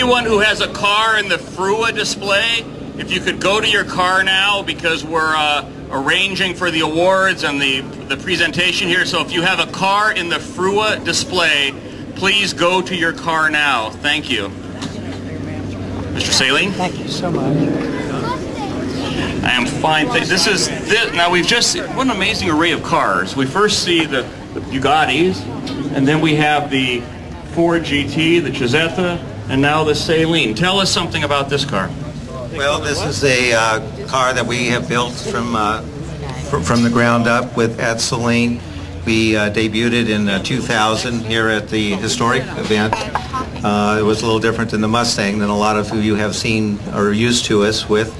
everyone who has a car in the FRUA display, if you could go to your car now, because we're arranging for the awards and the presentation here. So if you have a car in the FRUA display, please go to your car now. Thank you. Mr. Saleen? Thank you so much. I am fine. Now we've just, what an amazing array of cars. We first see the Bugattis, and then we have the Ford GT, the Chisetta, and now the Saleen. Tell us something about this car. Well, this is a car that we have built from the ground up at Saleen. We debuted it in 2000 here at the historic event. It was a little different than the Mustang than a lot of you have seen or used to us with.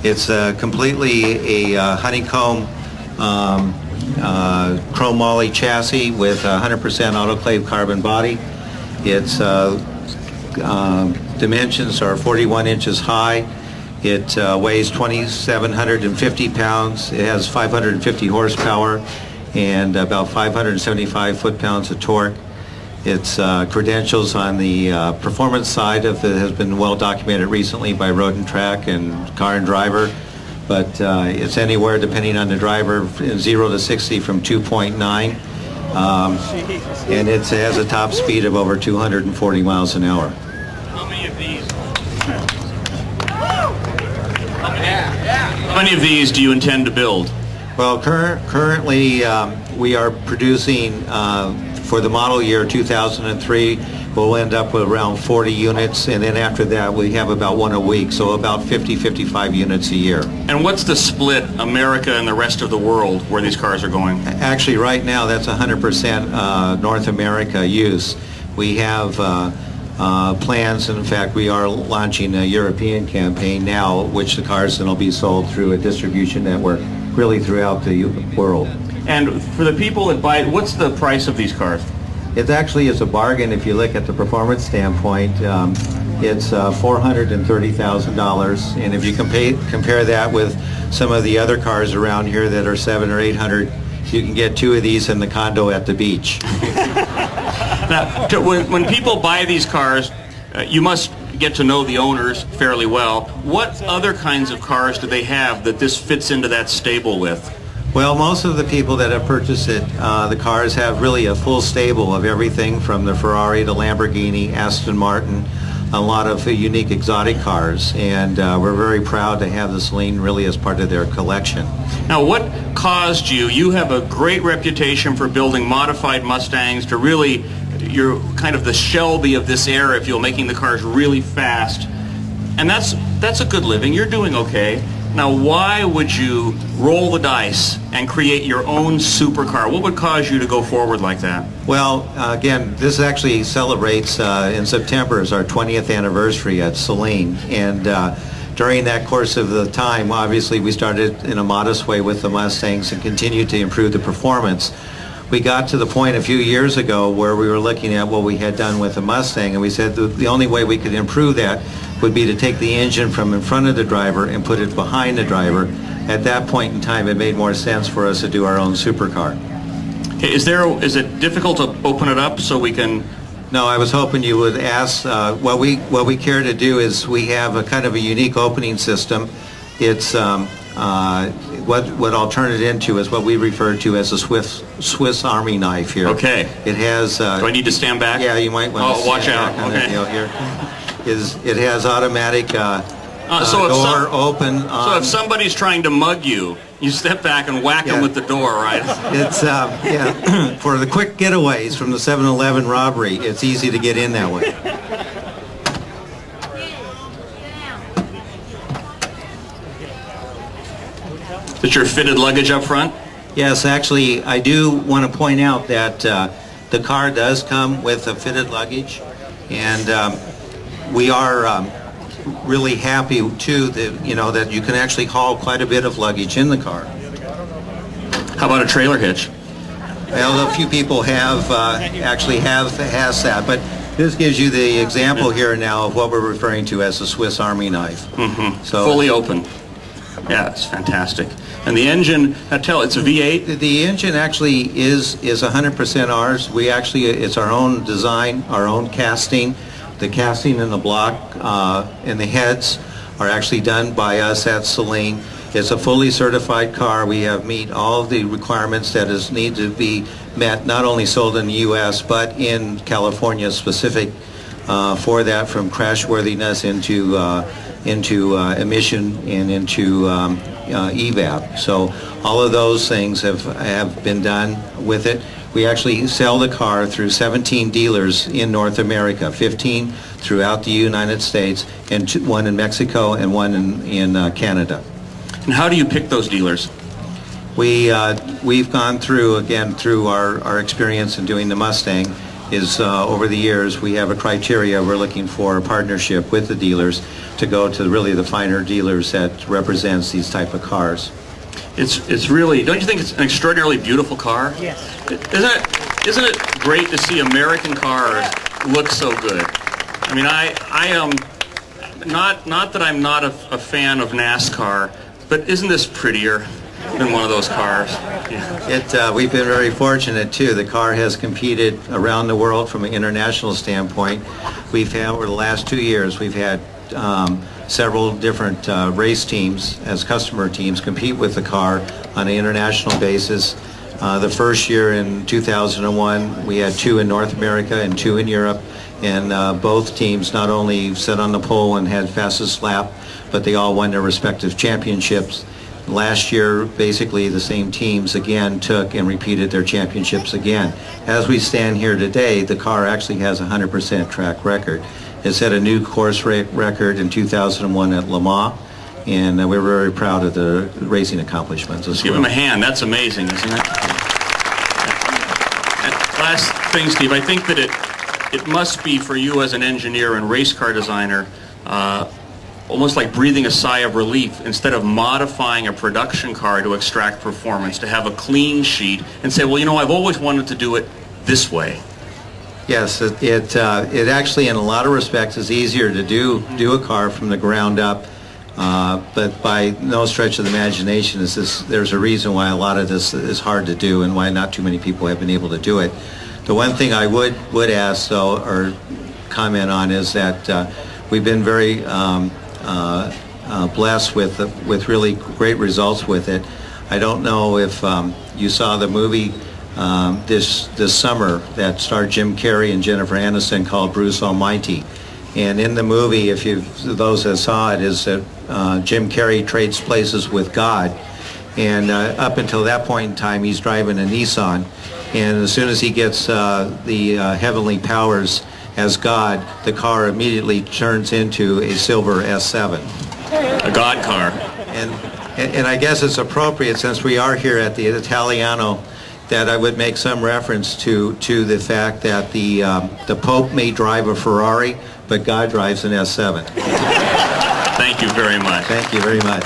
It's completely a honeycomb chrome moly chassis with 100% autoclave carbon body. Its dimensions are 41 inches high. It weighs 2,750 pounds. It has 550 horsepower and about 575 foot-pounds of torque. Its credentials on the performance side of it has been well documented recently by Road and Track and Car and Driver, but it's anywhere, depending on the driver, 0 to 60 from 2.9, and it has a top speed of over 240 miles an hour. How many of these do you intend to build? Well, currently we are producing for the model year 2003. We'll end up with around 40 units, and then after that we have about one a week, so about 50-55 units a year. And what's the split, America and the rest of the world, where these cars are going? Actually, right now that's 100% North America use. We have plans, and in fact we are launching a European campaign now, which the cars then will be sold through a distribution network really throughout the world. And for the people that buy it, what's the price of these cars? It actually is a bargain if you look at the performance standpoint. It's $430,000, and if you compare that with some of the other cars around here that are $700 or $800, you can get two of these in the condo at the beach. Now, when people buy these cars, you must get to know the owners fairly well. What other kinds of cars do they have that this fits into that stable with? Well, most of the people that have purchased it, the cars have really a full stable of everything from the Ferrari to Lamborghini, Aston Martin, a lot of unique exotic cars, and we're very proud to have the Saleen really as part of their collection. Now, what caused you have a great reputation for building modified Mustangs to really, you're kind of the Shelby of this era, if you will, making the cars really fast, and that's a good living. You're doing okay. Now, why would you roll the dice and create your own supercar? What would cause you to go forward like that? Well, again, this actually celebrates in September is our 20th anniversary at Saleen, and during that course of the time, obviously we started in a modest way with the Mustangs and continued to improve the performance. We got to the point a few years ago where we were looking at what we had done with the Mustang, and we said the only way we could improve that would be to take the engine from in front of the driver and put it behind the driver. At that point in time, it made more sense for us to do our own supercar. Okay, is it difficult to open it up so we can? No, I was hoping you would ask. What we care to do is we have a kind of a unique opening system. It's what I'll turn it into is what we refer to as a Swiss Army knife here. Okay. It has. Do I need to stand back? Yeah, you might want to. Oh, watch out. Okay. Here. It has automatic door open. So if somebody's trying to mug you, you step back and whack them with the door, right? It's for the quick getaways from the 7-Eleven robbery. It's easy to get in that way. Is your fitted luggage up front? Yes, actually, I do want to point out that the car does come with a fitted luggage, and we are really happy too that that you can actually haul quite a bit of luggage in the car. How about a trailer hitch? Well, a few people has that, but this gives you the example here now of what we're referring to as the Swiss Army knife. Mm-hmm. So fully open. Yeah, it's fantastic. And the engine, it's a V8? The engine actually is 100% ours. It's our own design, our own casting. The casting and the block and the heads are actually done by us at Saleen. It's a fully certified car. We have meet all of the requirements that is need to be met, not only sold in the U.S., but in California specific for that, from crashworthiness into emission and into EVAP. So all of those things have been done with it. We actually sell the car through 17 dealers in North America, 15 throughout the United States, and one in Mexico and one in Canada. And how do you pick those dealers? We've gone through, again, through our experience in doing the Mustang, is over the years we have a criteria. We're looking for a partnership with the dealers to go to really the finer dealers that represents these type of cars. It's really, don't you think it's an extraordinarily beautiful car? Yes. Isn't it great to see American cars look so good? I mean, I am not that I'm not a fan of NASCAR, but isn't this prettier than one of those cars? Yeah. We've been very fortunate too. The car has competed around the world from an international standpoint. We've had, over the last 2 years, we've had several different race teams as customer teams compete with the car on an international basis. The first year in 2001, we had 2 in North America and 2 in Europe, and both teams not only set on the pole and had fastest lap, but they all won their respective championships. Last year, basically the same teams again took and repeated their championships again. As we stand here today, the car actually has a 100% track record. It set a new course record in 2001 at Le Mans, and we're very proud of the racing accomplishments as well. Give him a hand. That's amazing, isn't it? Last thing, Steve, I think that it must be for you as an engineer and race car designer almost like breathing a sigh of relief, instead of modifying a production car to extract performance, to have a clean sheet and say, well, you know, I've always wanted to do it this way. Yes, it actually, in a lot of respects, is easier to do a car from the ground up, but by no stretch of the imagination there's a reason why a lot of this is hard to do and why not too many people have been able to do it. The one thing I would ask, though, or comment on, is that we've been very blessed with really great results with it. I don't know if you saw the movie this summer that starred Jim Carrey and Jennifer Aniston, called Bruce Almighty. And in the movie, those that saw it, is that Jim Carrey trades places with God. And up until that point in time, he's driving a Nissan. And as soon as he gets the heavenly powers as God, the car immediately turns into a silver S7. A God car. And I guess it's appropriate, since we are here at the Italiano, that I would make some reference to the fact that the Pope may drive a Ferrari, but God drives an S7. Thank you very much. Thank you very much.